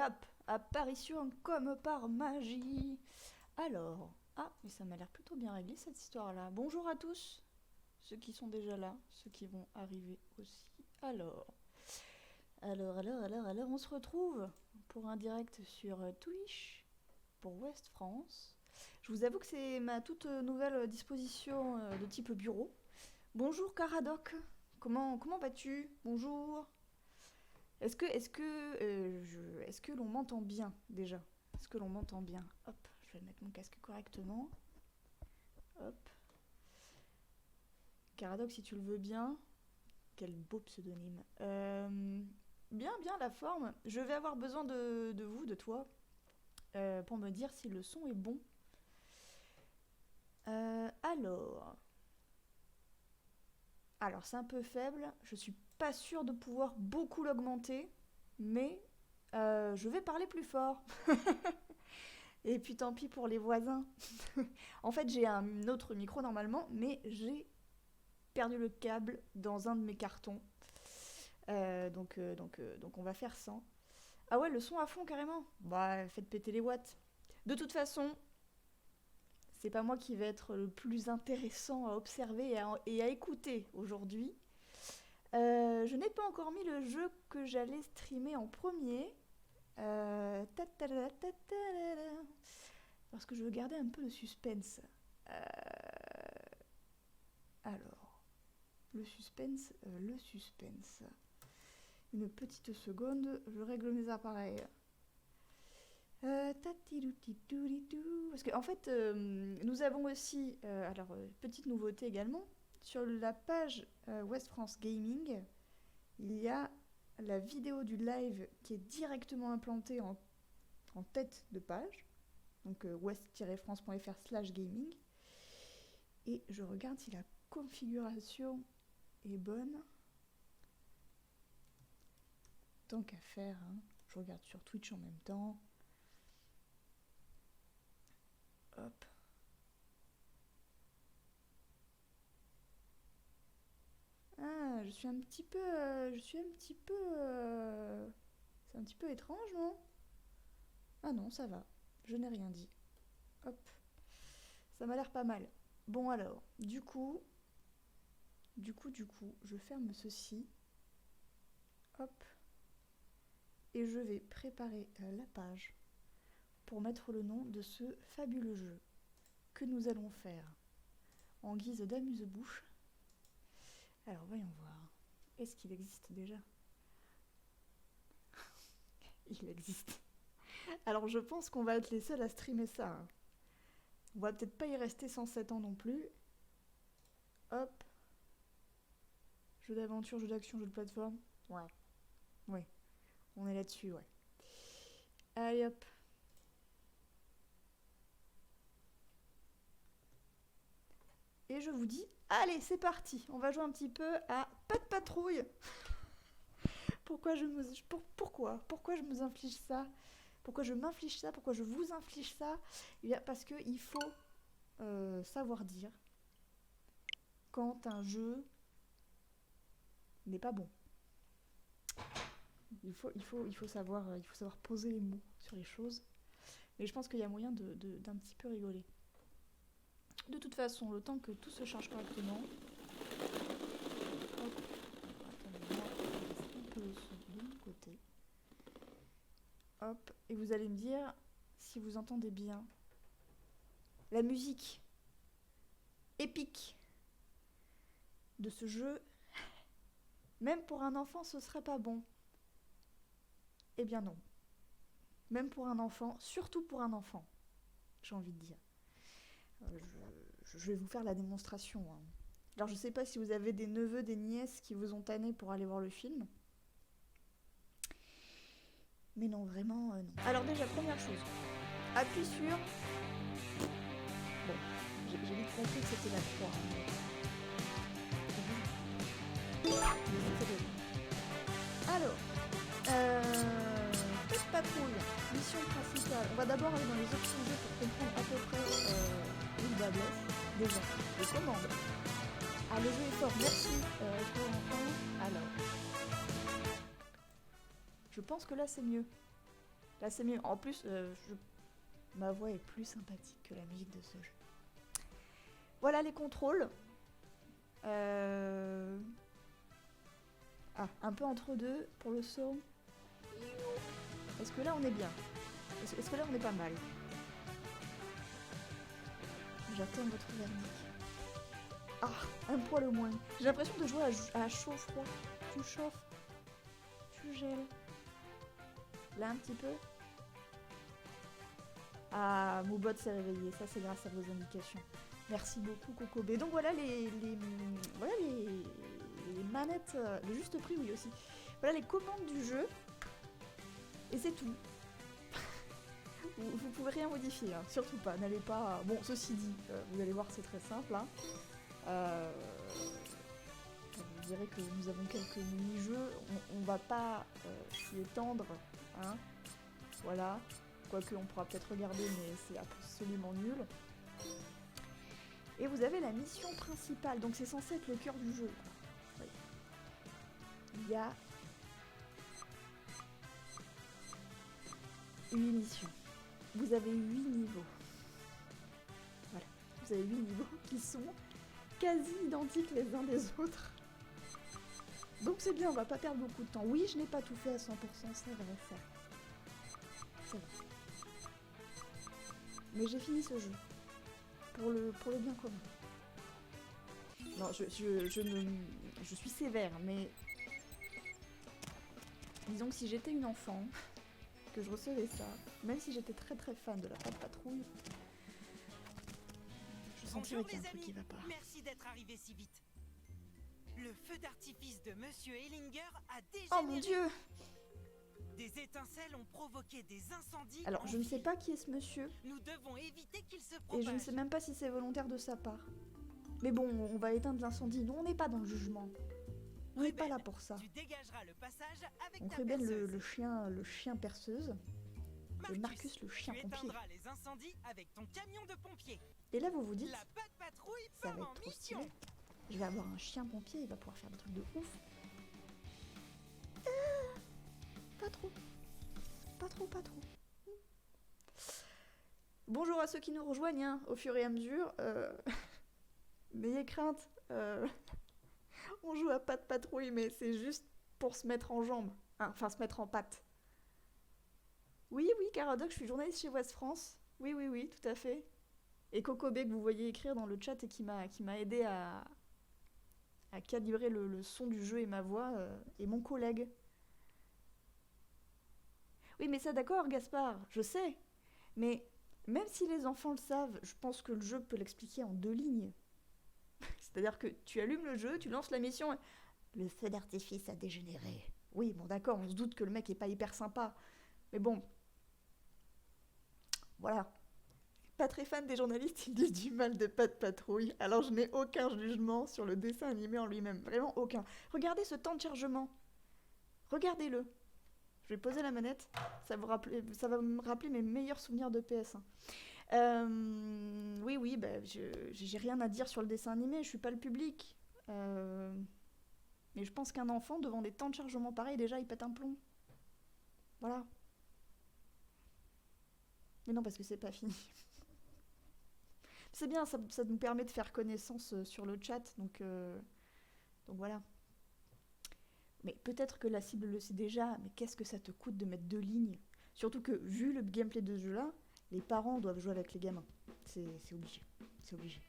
hop, apparition comme par magie. Alors, ah, mais ça m'a l'air plutôt bien réglé cette histoire-là. Bonjour à tous, ceux qui sont déjà là, ceux qui vont arriver aussi. Alors, on se retrouve pour un direct sur Twitch pour West France. Je vous avoue que c'est ma toute nouvelle disposition de type bureau. Bonjour Caradoc, comment vas-tu? Bonjour. Est-ce que l'on m'entend bien déjà? Est-ce que l'on m'entend bien? Hop, je vais mettre mon casque correctement. Hop. Caradoc, si tu le veux bien. Quel beau pseudonyme. Bien la forme. Je vais avoir besoin de vous, de toi, pour me dire si le son est bon. Alors c'est un peu faible. Je suis pas sûre de pouvoir beaucoup l'augmenter, mais je vais parler plus fort. Et puis tant pis pour les voisins. En fait, j'ai un autre micro normalement, mais j'ai perdu le câble dans un de mes cartons. Donc on va faire sans. Ah ouais, le son à fond carrément. Bah, faites péter les watts. De toute façon, c'est pas moi qui vais être le plus intéressant à observer et à écouter aujourd'hui. Je n'ai pas encore mis le jeu que j'allais streamer en premier. Parce que je veux garder un peu de suspense. Alors, le suspense. Une petite seconde, je règle mes appareils. Parce qu'en fait, nous avons aussi, petite nouveauté également, sur la page West France Gaming, il y a la vidéo du live qui est directement implantée en tête de page, donc west-france.fr/gaming, et je regarde si la configuration est bonne. Tant qu'à faire, hein. Je regarde sur Twitch en même temps. Hop. Ah, je suis un petit peu... C'est un petit peu étrange, non? Ah non, ça va. Je n'ai rien dit. Hop. Ça m'a l'air pas mal. Bon alors, du coup, je ferme ceci. Hop. Et je vais préparer la page pour mettre le nom de ce fabuleux jeu que nous allons faire en guise d'amuse-bouche. Alors voyons voir. Est-ce qu'il existe déjà? Il existe. Alors je pense qu'on va être les seuls à streamer ça. Hein. On va peut-être pas y rester 107 ans non plus. Hop. Jeu d'aventure, jeu d'action, jeu de plateforme. Ouais. Oui. On est là-dessus, ouais. Allez hop. Et je vous dis, allez, c'est parti. On va jouer un petit peu à Pas de patrouille. Pourquoi je me inflige ça? Pourquoi je m'inflige ça? Pourquoi je vous inflige ça? Eh bien, parce qu'il faut savoir dire quand un jeu n'est pas bon. Il faut savoir poser les mots sur les choses. Mais je pense qu'il y a moyen d'un petit peu rigoler. De toute façon, le temps que tout se charge correctement... Hop. Attendez-moi, je vais laisser un peu le son de mon côté. Hop. Et vous allez me dire si vous entendez bien la musique épique de ce jeu. Même pour un enfant, ce serait pas bon. Eh bien non. Même pour un enfant, surtout pour un enfant, j'ai envie de dire. Je vais vous faire la démonstration. Hein. Alors je sais pas si vous avez des neveux, des nièces qui vous ont tanné pour aller voir le film. Mais non, vraiment, non. Alors déjà, première chose, appuie sur... Bon, j'ai vite compris que c'était la 3. Alors, petite patrouille, mission principale. On va d'abord aller dans les options de jeu pour comprendre à peu près où il va blesse. Déjà, les commandes. Ah, le jeu est fort, merci pour l'enfant. Alors, je pense que là c'est mieux. Là, c'est mieux. En plus, ma voix est plus sympathique que la musique de ce jeu. Voilà les contrôles. Ah, un peu entre deux pour le saut. Est-ce que là on est bien? Est-ce que là on est pas mal? J'attends votre verdict. Ah, un poil au moins. J'ai l'impression de jouer à chaud-froid. Tu chauffes, tu gèles. Là un petit peu. Ah, Moubot s'est réveillé. Ça c'est grâce à vos indications. Merci beaucoup Kokobé. Donc voilà les manettes, le juste prix oui aussi. Voilà les commandes du jeu. Et c'est tout. Vous pouvez rien modifier, hein, surtout pas, n'allez pas... Bon, ceci dit, vous allez voir c'est très simple. Hein. Vous verrez que nous avons quelques mini-jeux, on va pas s'y étendre. Hein. Voilà, quoique on pourra peut-être regarder, mais c'est absolument nul. Et vous avez la mission principale, donc c'est censé être le cœur du jeu. Oui. Il y a 8 missions. Vous avez 8 niveaux. Voilà. Vous avez 8 niveaux qui sont quasi identiques les uns des autres. Donc c'est bien, on va pas perdre beaucoup de temps. Oui, je n'ai pas tout fait à 100%, c'est vrai, ça. C'est vrai. Mais j'ai fini ce jeu. Pour le bien commun. Non, je suis sévère, mais... Disons que si j'étais une enfant... que je recevais ça, même si j'étais très très fan de la Pat' Patrouille, je sentirais qu'il y a un truc qui va pas. Merci d'être arrivé si vite. Le feu d'artifice de Monsieur Ellinger a dégénéré. Oh mon Dieu! Des étincelles ont provoqué des incendies. Alors je ne sais pas qui est ce monsieur. Nous devons éviter qu'il se propage. Et je ne sais même pas si c'est volontaire de sa part. Mais bon, on va éteindre l'incendie. Nous on n'est pas dans le jugement. On n'est pas là pour ça. Tu dégageras le passage avec On ta Ruben perceuse. le chien perceuse. Et Marcus le chien tu pompier. éteindras les incendies avec ton camion de pompier. Et là vous vous dites, La Pat' Patrouille ça part va en être trop mission. stylé. Je vais avoir un chien pompier, il va pouvoir faire des trucs de ouf. Pas trop. Pas trop, pas trop. Bonjour à ceux qui nous rejoignent, hein, au fur et à mesure. N'ayez crainte. On joue à Pat' Patrouille, mais c'est juste pour se mettre en jambes. Hein, enfin, se mettre en patte. Oui, Caradoc, je suis journaliste chez Ouest France. Oui, tout à fait. Et Kokobé, que vous voyez écrire dans le chat et qui m'a aidé à calibrer le son du jeu et ma voix, et mon collègue. Oui, mais ça d'accord, Gaspard, je sais. Mais même si les enfants le savent, je pense que le jeu peut l'expliquer en 2 lignes. C'est-à-dire que tu allumes le jeu, tu lances la mission, et... le feu d'artifice a dégénéré. Oui, bon d'accord, on se doute que le mec est pas hyper sympa. Mais bon... Voilà. Pas très fan des journalistes, ils disent du mal de Pat' Patrouille. Alors je n'ai aucun jugement sur le dessin animé en lui-même. Vraiment aucun. Regardez ce temps de chargement. Regardez-le. Je vais poser la manette. Ça va me rappeler mes meilleurs souvenirs de PS1. Oui, bah, j'ai rien à dire sur le dessin animé. Je suis pas le public. Mais je pense qu'un enfant, devant des temps de chargement pareils, déjà, il pète un plomb. Voilà. Mais non, parce que c'est pas fini. C'est bien, ça nous permet de faire connaissance sur le chat, donc voilà. Mais peut-être que la cible le sait déjà, mais qu'est-ce que ça te coûte de mettre 2 lignes? Surtout que, vu le gameplay de ce jeu-là, les parents doivent jouer avec les gamins. C'est obligé, c'est obligé.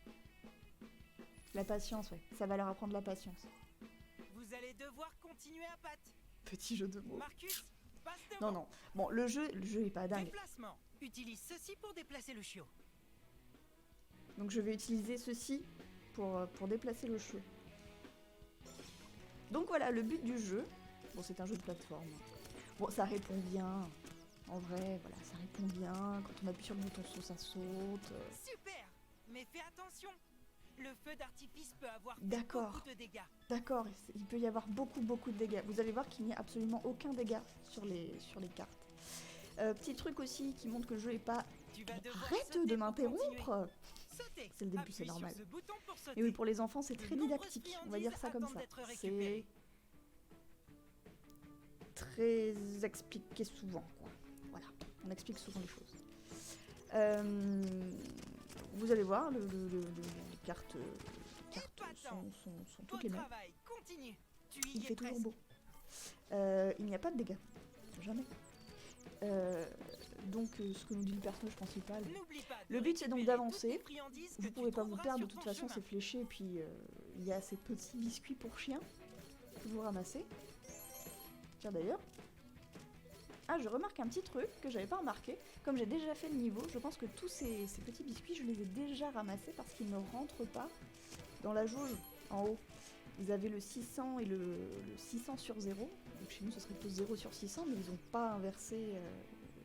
La patience, ouais, ça va leur apprendre la patience. Vous allez devoir continuer à Pat. Petit jeu de mots. Marcus, passe devant. Non. Bon, le jeu est pas dingue. Déplacement. Utilise ceci pour déplacer le chiot. Donc je vais utiliser ceci pour déplacer le chiot. Donc voilà, le but du jeu. Bon, c'est un jeu de plateforme. Bon, ça répond bien. En vrai, voilà, ça répond bien. Quand on appuie sur le bouton saut, ça saute. Super. Mais fais attention. Le feu d'artifice peut avoir D'accord. beaucoup de dégâts. D'accord, il peut y avoir beaucoup de dégâts. Vous allez voir qu'il n'y a absolument aucun dégât sur les cartes. Petit truc aussi qui montre que le jeu est pas... Arrête de m'interrompre! C'est le début, c'est normal. Et oui, pour les enfants, c'est très didactique. On va dire ça comme ça. C'est très expliqué souvent, quoi. Voilà. m'explique souvent les choses. Vous allez voir, les cartes sont toutes les mêmes. Travail, continue. Tu y Il es fait toujours presque. beau. Il n'y a pas de dégâts. Jamais. Donc, ce que nous dit le personnage principal. N'oublie pas de Le but, c'est donc récupérer d'avancer. toutes les friandises que Vous tu pouvez pas vous trouveras perdre, de sur toute ton façon, chemin. c'est fléché. Et puis, il y a ces petits biscuits pour chiens que vous ramassez. Tiens, d'ailleurs. Ah, je remarque un petit truc que j'avais pas remarqué. Comme j'ai déjà fait le niveau, je pense que tous ces petits biscuits, je les ai déjà ramassés parce qu'ils ne rentrent pas dans la jauge en haut. Vous avez le 600 et le 600 sur 0. Donc chez nous, ce serait plutôt 0 sur 600, mais ils n'ont pas inversé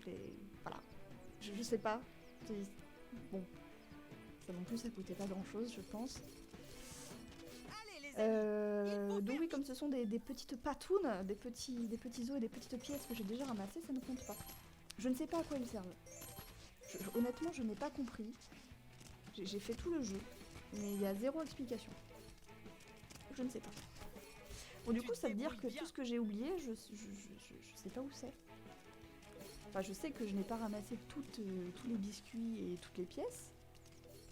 les... Voilà. Je sais pas. Bon. Ça non plus, ça coûtait pas grand-chose, je pense. Allez les amis, Donc oui, comme ce sont des petites patounes, des petits os et des petites pièces que j'ai déjà ramassées, ça ne compte pas. Je ne sais pas à quoi ils servent. Honnêtement, je n'ai pas compris. J'ai fait tout le jeu, mais il y a zéro explication. Je ne sais pas. Bon, du coup, ça veut dire que tout ce que j'ai oublié, je sais pas où c'est. Enfin, je sais que je n'ai pas ramassé tous les biscuits et toutes les pièces,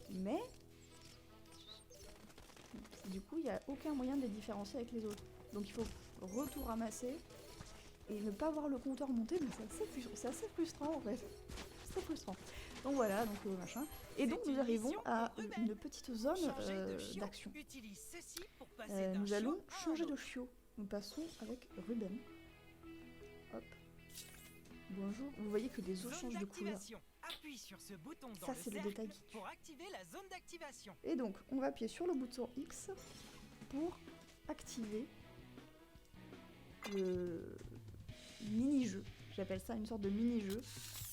mais du coup, il n'y a aucun moyen de les différencier avec les autres. Donc il faut retour ramasser et ne pas voir le compteur monter, mais c'est assez frustrant en fait. C'est frustrant. Donc voilà, donc machin. Et donc nous arrivons à une petite zone d'action. Utilise ceci pour passer d'un Nous allons chiot à un changer de autre. chiot. Nous passons avec Ruben. Hop. Bonjour. Vous voyez que les os Zone changent de couleur. d'activation. Appuie sur ce bouton dans Ça, le c'est le cercle détail qui tue. pour activer la zone d'activation. Et donc, on va appuyer sur le bouton X pour activer le mini-jeu. J'appelle ça une sorte de mini-jeu.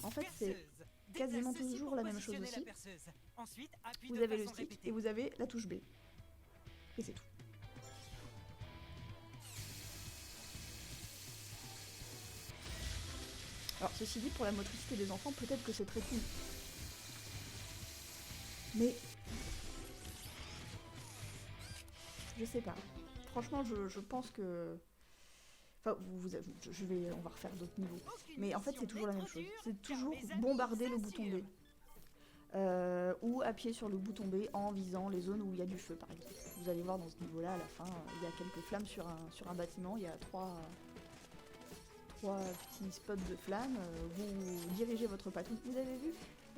En fait, c'est Perceuse. quasiment Déplace ceci toujours pour la même chose positionner la aussi. perceuse. Ensuite, appuie Vous de avez le façon stick répétée. et vous avez la touche B. Et c'est tout. Alors, ceci dit, pour la motricité des enfants, peut-être que c'est très cool. Mais... je sais pas. Franchement, je pense que... Enfin, on va refaire d'autres niveaux. Aucune Mais en fait, mission c'est toujours la même n'est trop chose. dure, C'est car toujours mes amis bombarder le bouton B. s'assurent. Ou appuyer sur le bouton B en visant les zones où il y a du feu, par exemple. Vous allez voir dans ce niveau-là, à la fin, il y a quelques flammes sur un bâtiment. Il y a trois petits spots de flammes. Vous dirigez votre patrouille. Vous avez vu,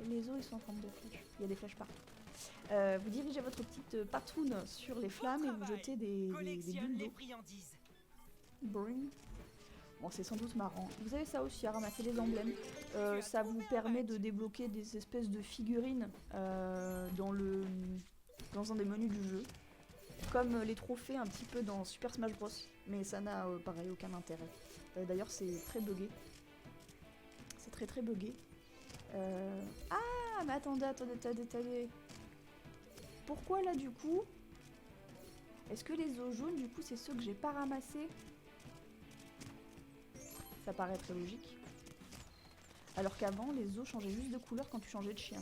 les os, ils sont en forme de flèches. Il y a des flèches partout. Vous dirigez votre petite patrouille sur les flammes et vous jetez des Collectionne bulles les d'eau. friandises. Boring. Bon, c'est sans doute marrant. Vous avez ça aussi à ramasser les emblèmes. Ça vous permet de débloquer des espèces de figurines dans un des menus du jeu. Comme les trophées un petit peu dans Super Smash Bros. Mais ça n'a pareil aucun intérêt. D'ailleurs, c'est très buggé. C'est très très buggé. Ah, mais attendez. Pourquoi là du coup? Est-ce que les os jaunes du coup c'est ceux que j'ai pas ramassés? Ça paraît très logique. Alors qu'avant, les os changeaient juste de couleur quand tu changeais de chien.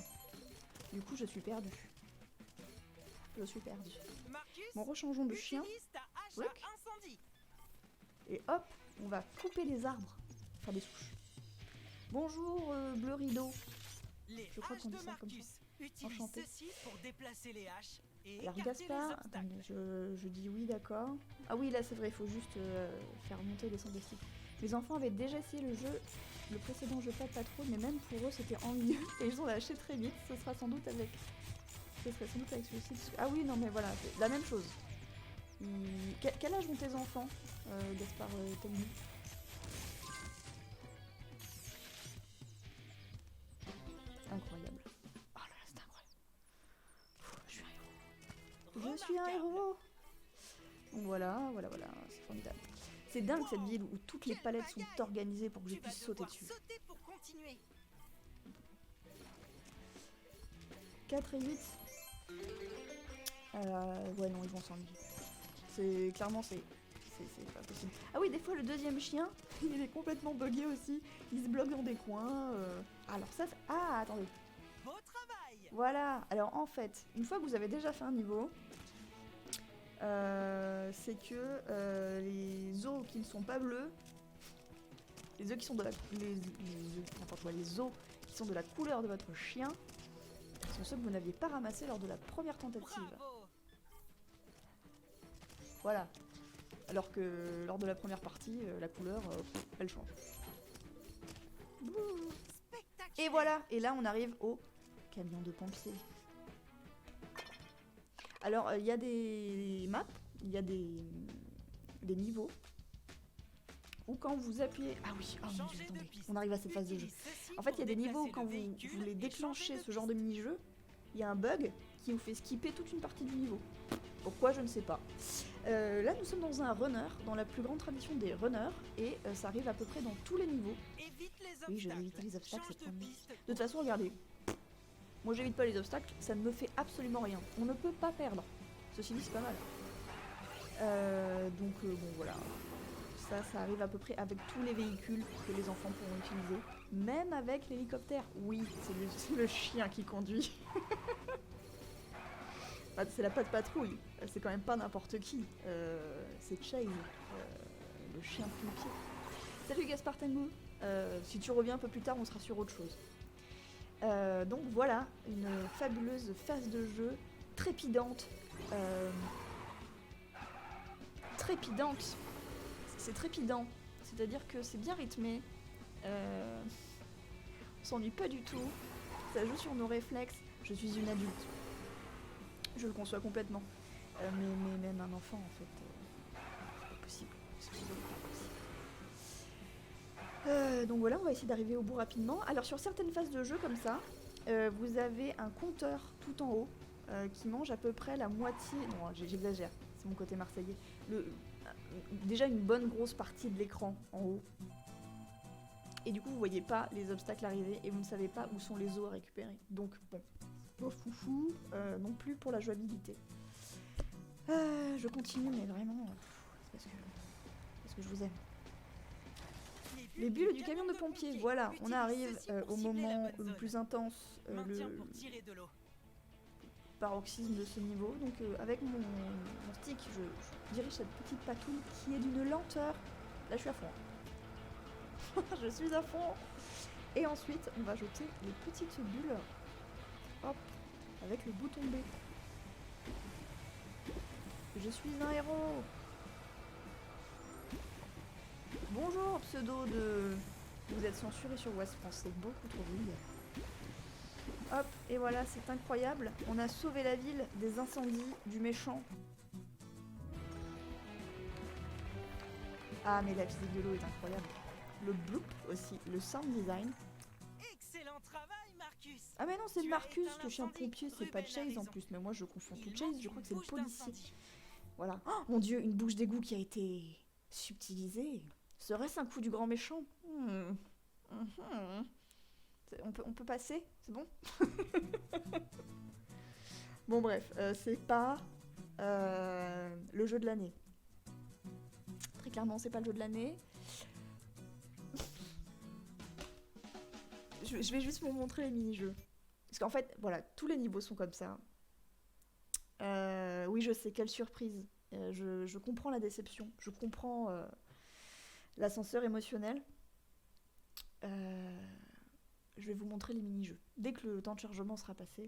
Du coup, je suis perdue. Marcus, Bon, rechangeons de chien. utilise ta hache Look. à incendie. Et hop, on va couper les arbres. Enfin, des souches. Bonjour, Bleu Rideau. Les Je crois haches qu'on de dit ça comme ça. Marcus. Utilise Enchanté. ceci pour déplacer les haches et Alors, écarter les Gaspard, obstacles. attendez, je dis oui, d'accord. Ah oui, là, c'est vrai, il faut juste faire monter les sons de stick. Mes enfants avaient déjà essayé le précédent jeu pas de patrouille, mais même pour eux, c'était ennuyeux. Et ils ont lâché très vite. Ce serait sans doute avec celui-ci. Ah oui, non, mais voilà, c'est la même chose. Quel âge ont tes enfants, Gaspard Tenny? Incroyable. Oh là là, c'est incroyable. Je suis un héros. Donc voilà, c'est formidable. C'est dingue cette ville où toutes les palettes sont organisées pour que je Tu vas puisse sauter devoir dessus. sauter pour continuer. 4 et 8. Ouais, non, ils vont s'ennuyer. Clairement, c'est pas possible. Ah oui, des fois, le deuxième chien, il est complètement bugué aussi. Il se bloque dans des coins. Alors ça, ah, attendez. Beau travail. Voilà. Alors en fait, une fois que vous avez déjà fait un niveau, c'est que les os qui ne sont pas bleus, Les œufs qui sont de la... n'importe quoi, les os qui sont de la couleur de votre chien sont ceux que vous n'aviez pas ramassés lors de la première tentative. Bravo. Voilà. Alors que lors de la première partie, la couleur, elle change. Et voilà, et là on arrive au camion de pompiers. Alors il y a des maps, il y a des niveaux, où quand vous appuyez... Ah oui, oh mon Dieu, attendez, on arrive à cette phase de jeu. En fait il y a des niveaux où quand vous voulez déclencher ce genre de mini-jeu, il y a un bug qui vous fait skipper toute une partie du niveau. Pourquoi, je ne sais pas. Là nous sommes dans un runner, dans la plus grande tradition des runners, et ça arrive à peu près dans tous les niveaux. Oui, je vais éviter les obstacles, c'est promis. De toute façon, regardez. Moi, j'évite pas les obstacles, ça ne me fait absolument rien. On ne peut pas perdre. Ceci dit, c'est pas mal. Donc, bon, voilà. Ça arrive à peu près avec tous les véhicules que les enfants pourront utiliser. Même avec l'hélicoptère. Oui, c'est le chien qui conduit. Enfin, c'est la patte patrouille. C'est quand même pas n'importe qui. C'est Chase, le chien pompier. Salut Gaspard Tengu. Si tu reviens un peu plus tard, on sera sur autre chose. Donc voilà, une fabuleuse phase de jeu, trépidante. Trépidante. C'est trépidant. C'est-à-dire que c'est bien rythmé. On s'ennuie pas du tout. Ça joue sur nos réflexes. Je suis une adulte. Je le conçois complètement. Mais même un enfant, en fait, c'est pas possible. C'est pas possible. Donc voilà, on va essayer d'arriver au bout rapidement. Alors sur certaines phases de jeu comme ça, vous avez un compteur tout en haut qui mange à peu près la moitié... Non, j'exagère, c'est mon côté marseillais. Déjà une bonne grosse partie de l'écran en haut. Et du coup, vous voyez pas les obstacles arriver et vous ne savez pas où sont les os à récupérer. Donc bon, pas foufou non plus pour la jouabilité. Je continue, mais vraiment, c'est parce que je vous aime. Les bulles du camion de pompiers, voilà, on arrive au moment le plus intense, le paroxysme de ce niveau. Donc avec mon stick, je dirige cette petite patrouille qui est d'une lenteur. Là, je suis à fond. Je suis à fond. Et ensuite, on va jeter les petites bulles. Hop, avec le bouton B. Je suis un héros. Bonjour, pseudo de... Vous êtes censuré sur West France, c'est beaucoup trop rude. Hop, et voilà, c'est incroyable. On a sauvé la ville des incendies du méchant. Ah, mais la physique de l'eau est incroyable. Le bloop aussi, le sound design. Excellent travail, Marcus. Ah mais non, c'est Marcus, le chien pompier, c'est pas Chase en plus. Mais moi, je confonds tout Chase, je crois que c'est le policier. Voilà. Oh mon dieu, une bouche d'égout qui a été subtilisée. Serait-ce un coup du grand méchant? On peut passer? C'est bon? Bon bref, c'est pas le jeu de l'année. Très clairement, c'est pas le jeu de l'année. Je vais juste vous montrer les mini-jeux. Parce qu'en fait, voilà, tous les niveaux sont comme ça. Oui, je sais, quelle surprise. Je comprends la déception. Je comprends l'ascenseur émotionnel. Je vais vous montrer les mini-jeux. Dès que le temps de chargement sera passé.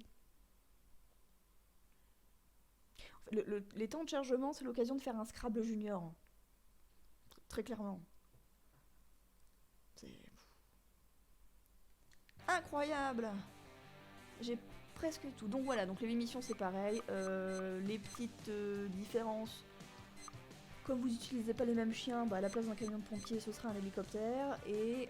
Les temps de chargement, c'est l'occasion de faire un Scrabble Junior. Très clairement. C'est incroyable. J'ai presque tout. Donc voilà, donc les missions c'est pareil. Les petites différences. Comme vous n'utilisez pas les mêmes chiens, bah, à la place d'un camion de pompier, ce sera un hélicoptère. Et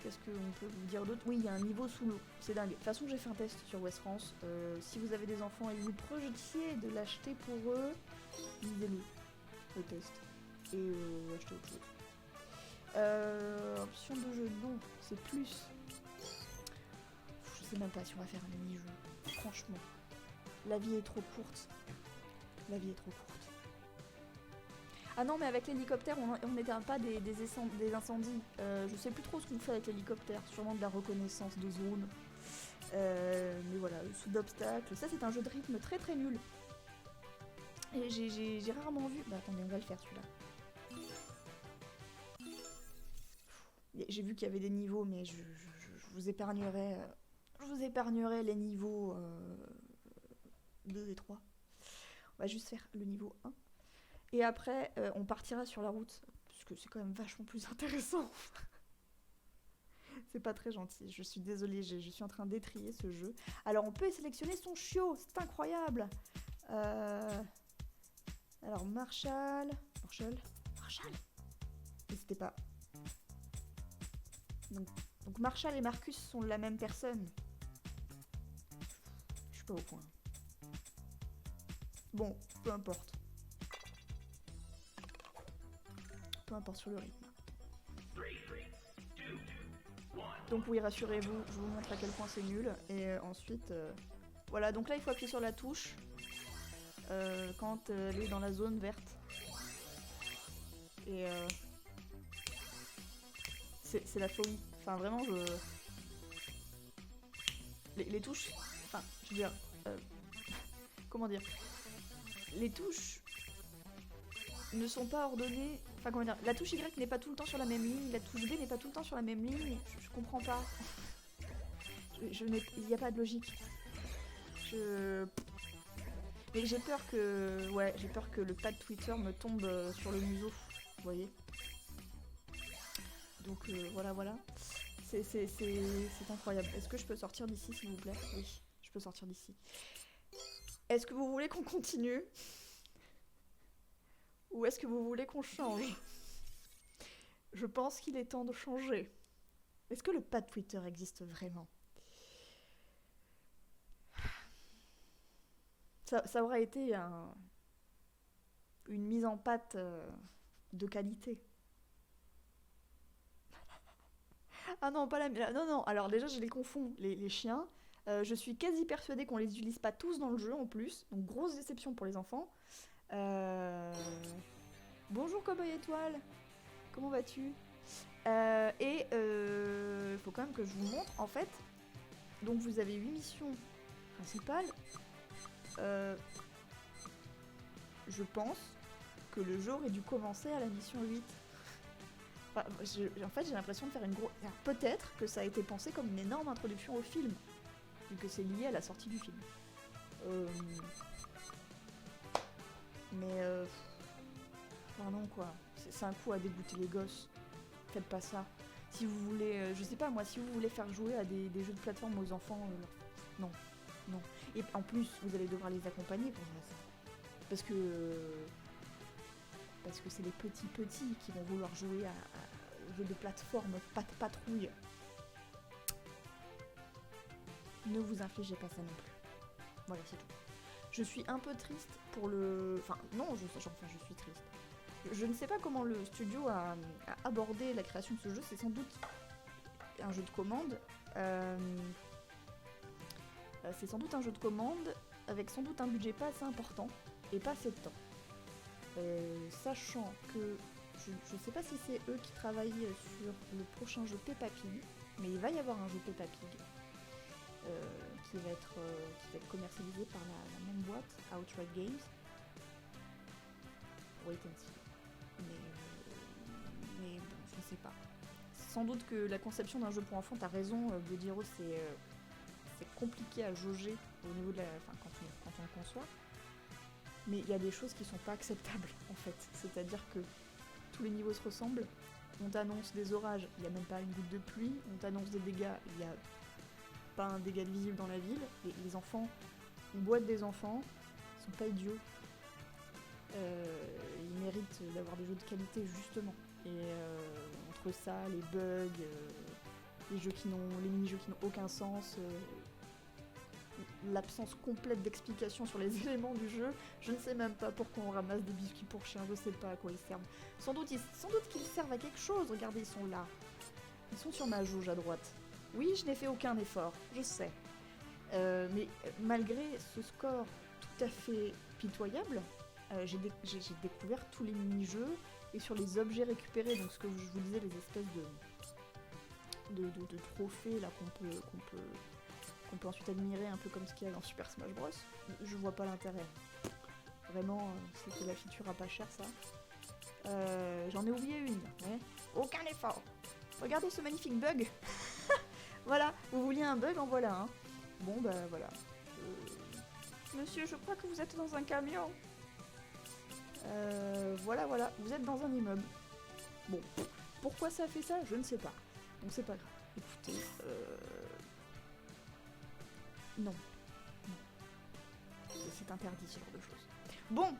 qu'est-ce qu'on peut vous dire d'autre? Oui, il y a un niveau sous l'eau. C'est dingue. De toute façon, j'ai fait un test sur West France. Si vous avez des enfants et que vous projetiez de l'acheter pour eux, lisez-le au test. Et achetez autre chose. Option de jeu, non, c'est plus. Je sais même pas si on va faire un mini-jeu. Franchement. La vie est trop courte. La vie est trop courte. Ah non, mais avec l'hélicoptère, on n'éteint pas des incendies. Je sais plus trop ce qu'on fait avec l'hélicoptère. Sûrement de la reconnaissance de zone. Mais voilà, sous d'obstacles. Ça, c'est un jeu de rythme très très nul. Et j'ai rarement vu... Bah attendez, on va le faire celui-là. J'ai vu qu'il y avait des niveaux, mais je vous épargnerai... je vous épargnerai les niveaux 2 et 3. On va juste faire le niveau 1. Et après, on partira sur la route, parce que c'est quand même vachement plus intéressant. C'est pas très gentil, je suis désolée, je suis en train d'étrier ce jeu. Alors, on peut sélectionner son chiot, c'est incroyable. Alors, Marshall... N'hésitez pas. Donc Marshall et Marcus sont la même personne. Je suis pas au point. Bon, peu importe. Peu importe sur le rythme. Donc oui, rassurez-vous, je vous montre à quel point c'est nul. Et ensuite, voilà, donc là il faut appuyer sur la touche quand elle est dans la zone verte. Et c'est la folie. Enfin vraiment, les touches... Enfin, je veux dire... comment dire? Les touches ne sont pas ordonnées... Enfin, comment dire? La touche Y n'est pas tout le temps sur la même ligne, la touche B n'est pas tout le temps sur la même ligne. Je comprends pas. Il n'y a pas de logique. Mais j'ai peur que... Ouais, j'ai peur que le pad Twitter me tombe sur le museau. Vous voyez? Donc voilà. C'est incroyable. Est-ce que je peux sortir d'ici, s'il vous plaît? Oui, je peux sortir d'ici. Est-ce que vous voulez qu'on continue? Ou est-ce que vous voulez qu'on change? Je pense qu'il est temps de changer. Est-ce que le pad Twitter existe vraiment? Ça aurait été une mise en pâte de qualité. Ah non, pas la... Non, alors déjà je les confonds, les chiens. Je suis quasi persuadée qu'on les utilise pas tous dans le jeu en plus. Donc grosse déception pour les enfants. Bonjour Cowboy Étoile. Comment vas-tu? Et faut quand même que je vous montre, en fait. Donc vous avez 8 missions principales. Je pense que le jeu aurait dû commencer à la mission 8. Enfin, en fait, j'ai l'impression de faire une grosse... Peut-être que ça a été pensé comme une énorme introduction au film, vu que c'est lié à la sortie du film. Mais... Pardon, quoi. C'est un coup à dégoûter les gosses. Faites pas ça. Si vous voulez... je sais pas, moi, si vous voulez faire jouer à des jeux de plateforme aux enfants... non. Et en plus, vous allez devoir les accompagner pour ça. Parce que c'est les petits qui vont vouloir jouer aux jeux de plateforme, pas de patrouille. Ne vous infligez pas ça non plus. Voilà, c'est tout. Je suis un peu triste pour le... Enfin, non, je suis triste. Je ne sais pas comment le studio a abordé la création de ce jeu. C'est sans doute un jeu de commande. C'est sans doute un jeu de commande avec sans doute un budget pas assez important et pas assez de temps. Sachant que je ne sais pas si c'est eux qui travaillent sur le prochain jeu Peppa Pig, mais il va y avoir un jeu Peppa Pig qui va être commercialisé par la même boîte, Outright Games. Wait and see. Mais bon, je ne sais pas. Sans doute que la conception d'un jeu pour enfants, t'as raison, Bloody Rose, c'est compliqué à jauger au niveau de quand on le conçoit. Mais il y a des choses qui sont pas acceptables en fait. C'est-à-dire que tous les niveaux se ressemblent. On t'annonce des orages, il n'y a même pas une goutte de pluie. On t'annonce des dégâts, il n'y a pas un dégât visible dans la ville. Et les enfants, on boite des enfants, ils sont pas idiots. Ils méritent d'avoir des jeux de qualité justement. Et entre ça, les bugs, les mini-jeux qui n'ont aucun sens, l'absence complète d'explication sur les éléments du jeu, je ne sais même pas pourquoi on ramasse des biscuits pour chiens, je sais pas à quoi ils servent. Sans doute qu'ils servent à quelque chose, regardez, ils sont là. Ils sont sur ma jauge à droite. Oui, je n'ai fait aucun effort, je sais. Mais malgré ce score tout à fait pitoyable, j'ai découvert tous les mini-jeux et sur les objets récupérés, donc ce que je vous disais, les espèces de trophées là qu'on peut ensuite admirer un peu comme ce qu'il y a dans Super Smash Bros. Je vois pas l'intérêt. Vraiment, c'était la feature à pas cher ça. J'en ai oublié une, mais aucun effort. Regardez ce magnifique bug. Voilà, vous vouliez un bug, en voilà un. Bon, bah voilà. Monsieur, je crois que vous êtes dans un camion. Voilà, voilà, vous êtes dans un immeuble. Bon, pourquoi ça fait ça? Je ne sais pas. Bon, c'est pas grave. Écoutez, non. C'est interdit, ce genre de choses. Bon,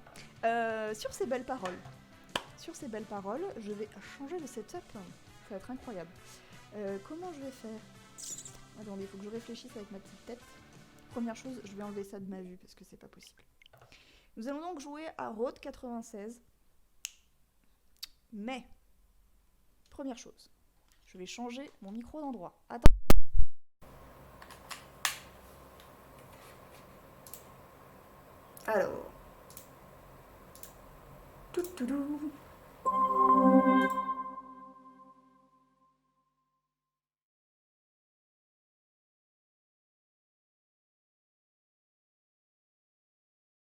sur ces belles paroles, je vais changer le setup. Ça va être incroyable. Comment je vais faire? Attendez, il faut que je réfléchisse avec ma petite tête. Première chose, je vais enlever ça de ma vue parce que c'est pas possible. Nous allons donc jouer à Road 96. Mais, première chose, je vais changer mon micro d'endroit. Attends. Alors. Toutoudou.